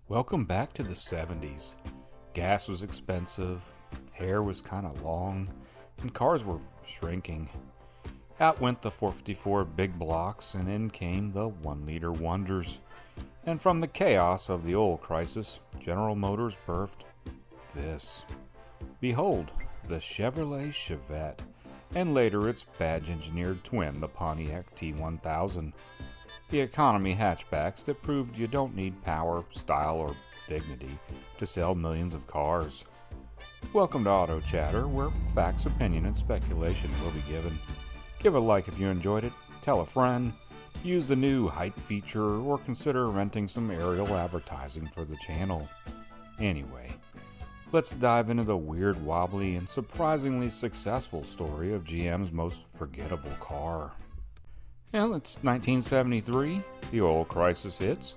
Welcome back to the 70s. Gas was expensive, hair was kind of long, and cars were shrinking. Out went the 454 big blocks, and in came the 1-liter wonders. And from the chaos of the oil crisis, General Motors birthed this. Behold, the Chevrolet Chevette, and later its badge-engineered twin, the Pontiac T-1000. The economy hatchbacks that proved you don't need power, style, or dignity to sell millions of cars. Welcome to Auto Chatter, where facts, opinion, and speculation will be given. Give a like if you enjoyed it, tell a friend, use the new height feature, or consider renting some aerial advertising for the channel. Anyway, let's dive into the weird, wobbly, and surprisingly successful story of GM's most forgettable car. Well, it's 1973, the oil crisis hits,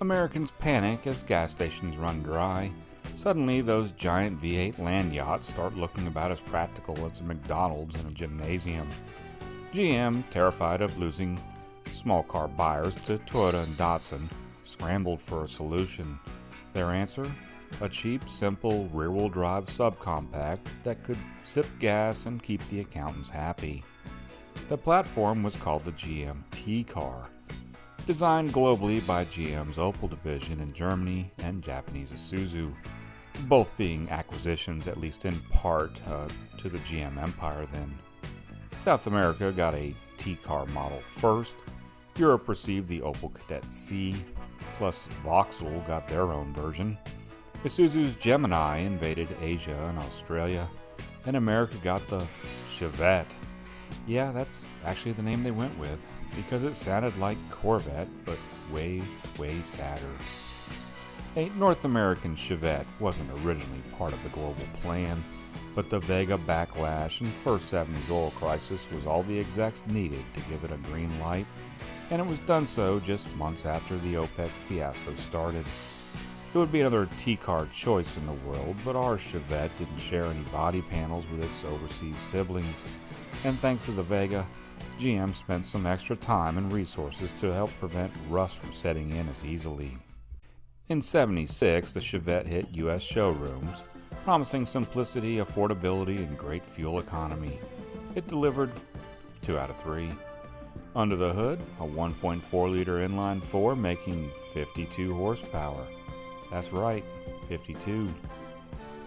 Americans panic as gas stations run dry. Suddenly, those giant V8 land yachts start looking about as practical as a McDonald's in a gymnasium. GM, terrified of losing small car buyers to Toyota and Datsun, scrambled for a solution. Their answer? A cheap, simple rear-wheel drive subcompact that could sip gas and keep the accountants happy. The platform was called the GM T-Car, designed globally by GM's Opel division in Germany and Japanese Isuzu, both being acquisitions, at least in part, to the GM empire then. South America got a T-Car model first, Europe received the Opel Kadett C, plus Vauxhall got their own version. Isuzu's Gemini invaded Asia and Australia, and America got the Chevette. Yeah, that's actually the name they went with, because it sounded like Corvette, but way, way sadder. A North American Chevette wasn't originally part of the global plan, but the Vega backlash and first 70s oil crisis was all the execs needed to give it a green light, and it was done so just months after the OPEC fiasco started. It would be another T-car choice in the world, but our Chevette didn't share any body panels with its overseas siblings, and thanks to the Vega, GM spent some extra time and resources to help prevent rust from setting in as easily. In '76, the Chevette hit U.S. showrooms, promising simplicity, affordability, and great fuel economy. It delivered 2 out of 3. Under the hood, a 1.4-liter inline-4 making 52 horsepower. That's right, 52.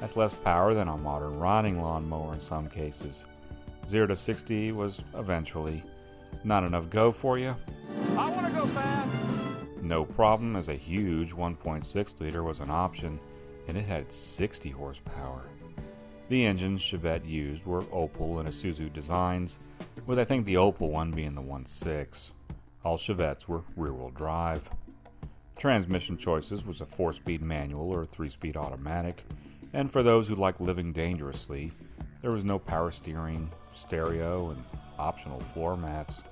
That's less power than a modern riding lawnmower in some cases. 0 to 60 was eventually not enough go for you. I want to go fast. No problem, as a huge 1.6 liter was an option, and it had 60 horsepower. The engines Chevette used were Opel and Isuzu designs, with I think the Opel one being the 1.6. All Chevettes were rear-wheel drive. Transmission choices was a 4-speed manual or a 3-speed automatic, and for those who like living dangerously, there was no power steering, stereo, and optional floor mats.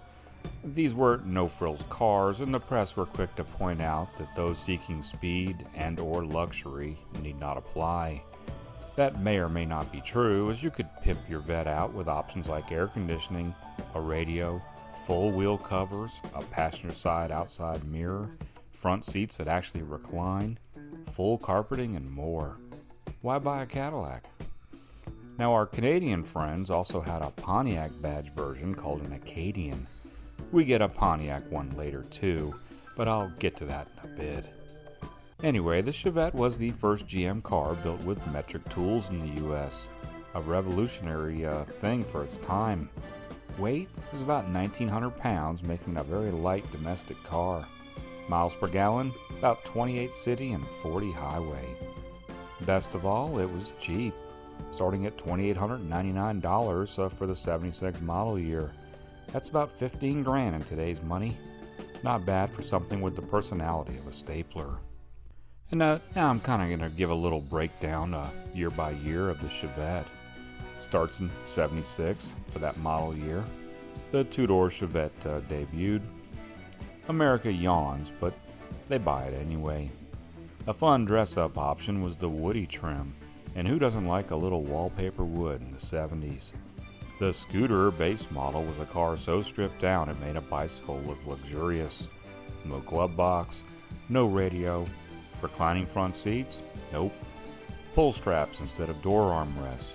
These were no-frills cars, and the press were quick to point out that those seeking speed and or luxury need not apply. That may or may not be true, as you could pimp your Vette out with options like air conditioning, a radio, full wheel covers, a passenger side outside mirror, front seats that actually recline, full carpeting, and more. Why buy a Cadillac? Now, our Canadian friends also had a Pontiac badge version called an Acadian. We get a Pontiac one later too, but I'll get to that in a bit. Anyway, the Chevette was the first GM car built with metric tools in the US, a revolutionary thing for its time. Weight was about 1,900 pounds, making it a very light domestic car. Miles per gallon, about 28 city and 40 highway. Best of all, it was cheap, starting at $2,899 for the 76 model year. That's about $15,000 in today's money. Not bad for something with the personality of a stapler. And now I'm kind of going to give a little breakdown year by year of the Chevette. Starts in 76 for that model year. The two-door Chevette debuted. America yawns, but they buy it anyway. A fun dress-up option was the Woody trim, and who doesn't like a little wallpaper wood in the 70s? The Scooter base model was a car so stripped down it made a bicycle look luxurious. No glove box, no radio, Reclining front seats? Nope. Pull straps instead of door armrests.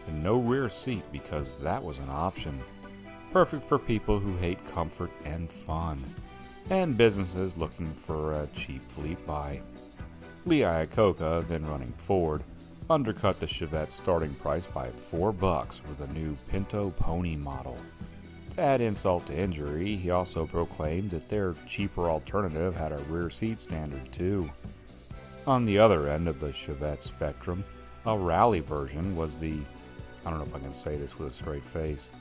And no rear seat because that was an option. Perfect for people who hate comfort and fun, and businesses looking for a cheap fleet buy. Lee Iacocca, then running Ford, undercut the Chevette starting price by $4 with a new Pinto Pony model. To add insult to injury, he also proclaimed that their cheaper alternative had a rear seat standard too. On the other end of the Chevette spectrum, a rally version was I don't know if I can say this with a straight face,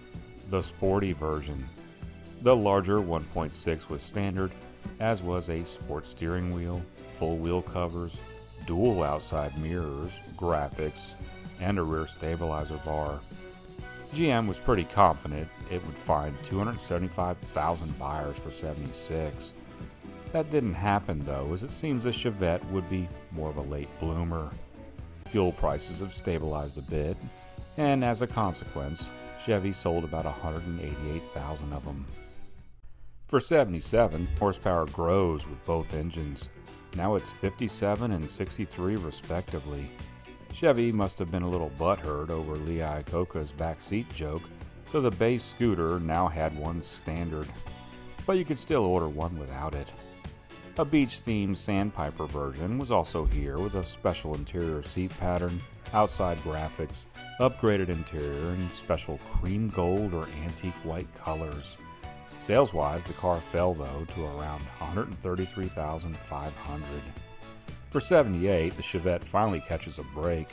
the sporty version. The larger 1.6 was standard, as was a sports steering wheel, full wheel covers, dual outside mirrors, graphics, and a rear stabilizer bar. GM was pretty confident it would find 275,000 buyers for '76. That didn't happen though, as it seems the Chevette would be more of a late bloomer. Fuel prices have stabilized a bit, and as a consequence, Chevy sold about 188,000 of them. For '77, horsepower grows with both engines. Now it's 57 and 63 respectively. Chevy must have been a little butthurt over Lee Iacocca's backseat joke, so the base scooter now had one standard. But you could still order one without it. A beach-themed sandpiper version was also here with a special interior seat pattern, outside graphics, upgraded interior, and special cream gold or antique white colors. Sales-wise, the car fell though to around 133,500. For '78, the Chevette finally catches a break.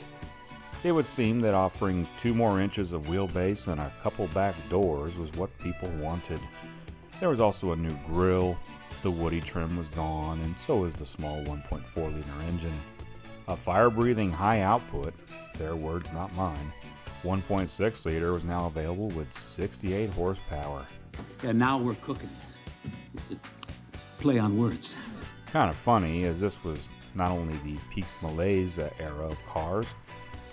It would seem that offering 2 more inches of wheelbase and a couple back doors was what people wanted. There was also a new grille, the woody trim was gone, and so was the small 1.4-liter engine. A fire-breathing high output, their words not mine, 1.6-liter was now available with 68 horsepower. Yeah, now we're cooking. It's a play on words. Kind of funny, as this was not only the peak malaise era of cars,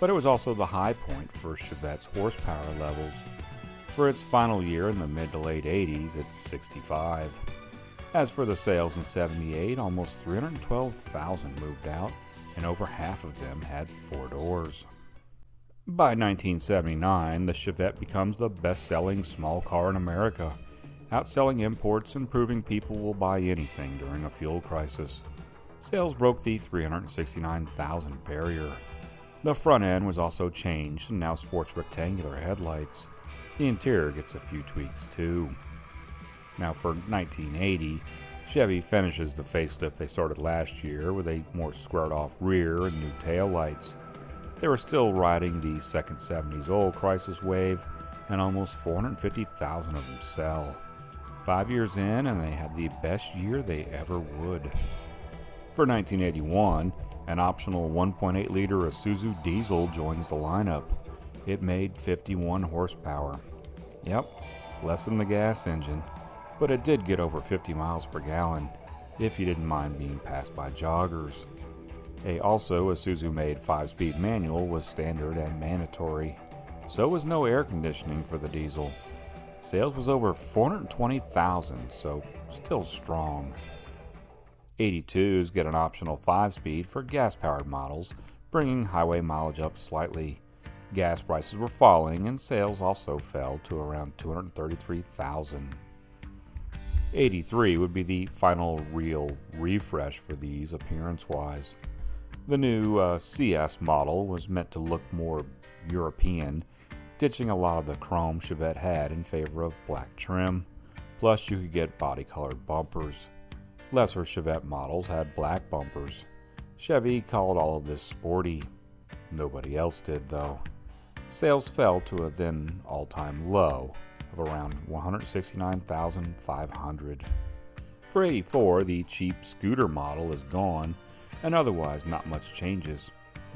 but it was also the high point for Chevette's horsepower levels. For its final year in the mid to late 80s, it's 65. As for the sales in '78, almost 312,000 moved out, and over half of them had 4 doors. By 1979, the Chevette becomes the best-selling small car in America, outselling imports and proving people will buy anything during a fuel crisis. Sales broke the 369,000 barrier. The front end was also changed and now sports rectangular headlights. The interior gets a few tweaks too. Now for 1980, Chevy finishes the facelift they started last year with a more squared-off rear and new taillights. They were still riding the second '70s oil crisis wave, and almost 450,000 of them sell. 5 years in, and they had the best year they ever would. For 1981, an optional 1.8-liter Isuzu diesel joins the lineup. It made 51 horsepower. Yep, less than the gas engine, but it did get over 50 miles per gallon, if you didn't mind being passed by joggers. A Isuzu-made 5-speed manual was standard and mandatory. So was no air conditioning for the diesel. Sales was over 420,000, so still strong. 82s get an optional 5-speed for gas-powered models, bringing highway mileage up slightly. Gas prices were falling, and sales also fell to around 233,000. 83 would be the final real refresh for these appearance-wise. The new CS model was meant to look more European, ditching a lot of the chrome Chevette had in favor of black trim. Plus, you could get body-colored bumpers. Lesser Chevette models had black bumpers. Chevy called all of this sporty. Nobody else did, though. Sales fell to a then all-time low of around 169,500. For 84, the cheap scooter model is gone, and otherwise not much changes,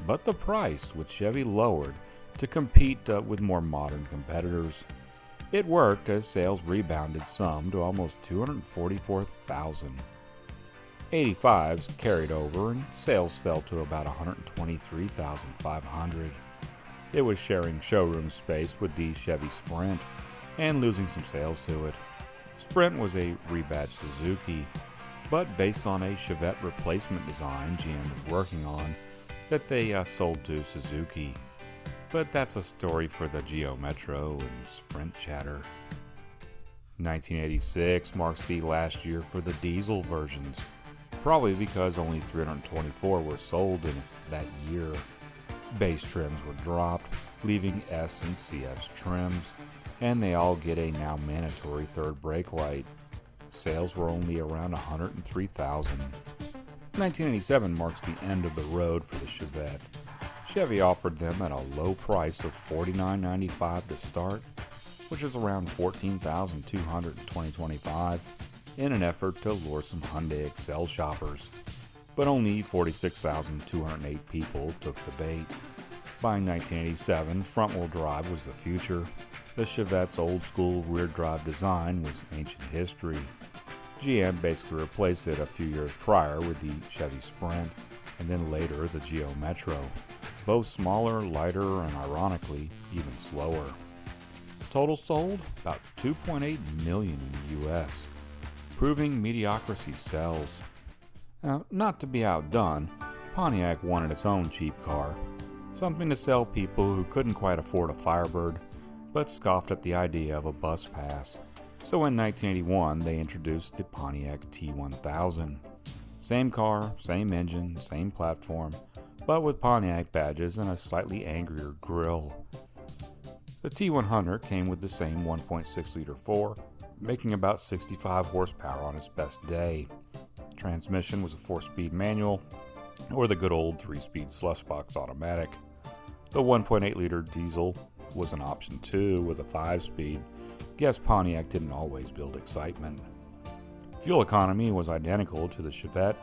but the price which Chevy lowered to compete with more modern competitors. It worked as sales rebounded some to almost 244,000. 85s carried over and sales fell to about 123,500. It was sharing showroom space with the Chevy Sprint and losing some sales to it. Sprint was a rebadged Suzuki. but based on a Chevette replacement design GM was working on that they sold to Suzuki. But that's a story for the Geo Metro and Sprint chatter. 1986 marks the last year for the diesel versions, probably because only 324 were sold in that year. Base trims were dropped, leaving S and CS trims, and they all get a now mandatory third brake light. Sales were only around 103,000. 1987 marks the end of the road for the Chevette. Chevy offered them at a low price of $49.95 to start, which is around $14,200 in 2025, in an effort to lure some Hyundai Excel shoppers. But only 46,208 people took the bait. By 1987, front-wheel drive was the future. The Chevette's old-school rear-drive design was ancient history. GM basically replaced it a few years prior with the Chevy Sprint, and then later the Geo Metro. Both smaller, lighter, and ironically, even slower. Total sold about 2.8 million in the US, proving mediocrity sells. Now, not to be outdone, Pontiac wanted its own cheap car, something to sell people who couldn't quite afford a Firebird, but scoffed at the idea of a bus pass. So in 1981, they introduced the Pontiac T-1000. Same car, same engine, same platform, but with Pontiac badges and a slightly angrier grille. The T100 came with the same 1.6-liter 4, making about 65 horsepower on its best day. Transmission was a 4-speed manual, or the good old 3-speed slushbox automatic. The 1.8-liter diesel was an option too, with a 5-speed. Guess Pontiac didn't always build excitement. Fuel economy was identical to the Chevette,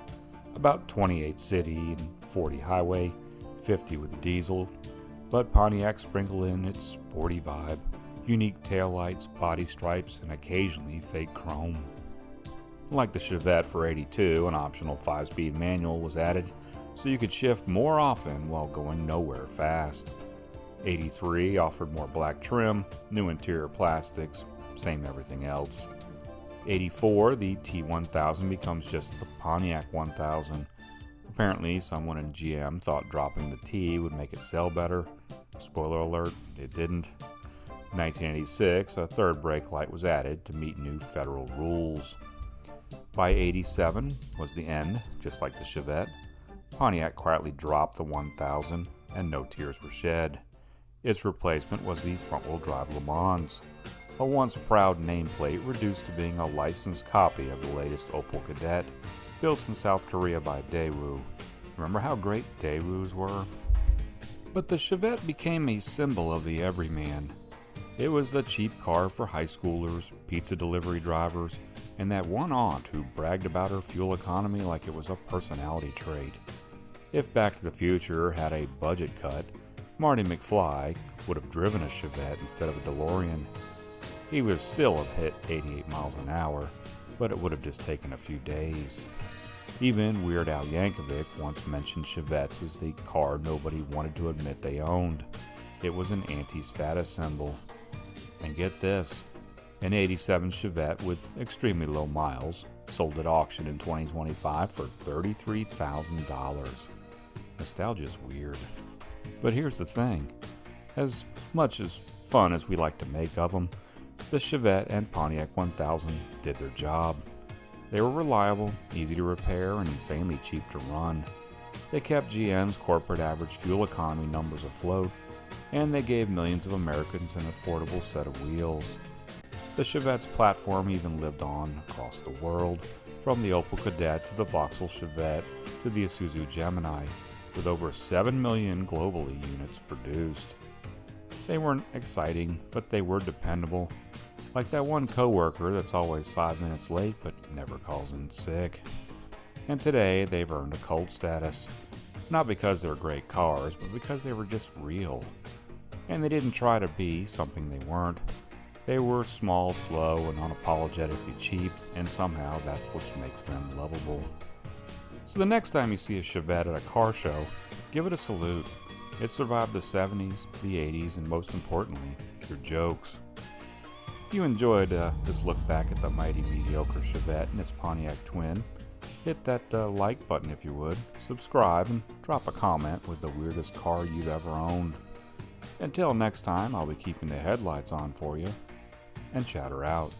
about 28 city and 40 highway, 50 with the diesel, but Pontiac sprinkled in its sporty vibe, unique taillights, body stripes, and occasionally fake chrome. Like the Chevette for 82, an optional 5-speed manual was added so you could shift more often while going nowhere fast. 83 offered more black trim, new interior plastics, same everything else. 84, the T1000 becomes just the Pontiac 1000. Apparently, someone in GM thought dropping the T would make it sell better. Spoiler alert, it didn't. 1986, a third brake light was added to meet new federal rules. By 87 was the end, just like the Chevette. Pontiac quietly dropped the 1000, and no tears were shed. Its replacement was the front-wheel drive Le Mans, a once proud nameplate reduced to being a licensed copy of the latest Opel Kadett, built in South Korea by Daewoo. Remember how great Daewoos were? But the Chevette became a symbol of the everyman. It was the cheap car for high schoolers, pizza delivery drivers, and that one aunt who bragged about her fuel economy like it was a personality trait. If Back to the Future had a budget cut, Marty McFly would have driven a Chevette instead of a DeLorean. He would still have hit 88 miles an hour, but it would have just taken a few days. Even Weird Al Yankovic once mentioned Chevettes as the car nobody wanted to admit they owned. It was an anti-status symbol. And get this, an 87 Chevette with extremely low miles sold at auction in 2025 for $33,000. Nostalgia's weird. But here's the thing. As much as fun as we like to make of them, the Chevette and Pontiac 1000 did their job. They were reliable, easy to repair, and insanely cheap to run. They kept GM's corporate average fuel economy numbers afloat, and they gave millions of Americans an affordable set of wheels. The Chevette's platform even lived on across the world, from the Opel Kadett to the Vauxhall Chevette to the Isuzu Gemini, with over 7 million globally units produced. They weren't exciting, but they were dependable, like that one coworker that's always 5 minutes late but never calls in sick. And today they've earned a cult status, not because they're great cars, but because they were just real. And they didn't try to be something they weren't. They were small, slow, and unapologetically cheap, and somehow that's what makes them lovable. So the next time you see a Chevette at a car show, give it a salute. It survived the 70s, the 80s, and most importantly, your jokes. If you enjoyed this look back at the mighty mediocre Chevette and its Pontiac twin, hit that like button if you would, subscribe, and drop a comment with the weirdest car you've ever owned. Until next time, I'll be keeping the headlights on for you, and chatter out.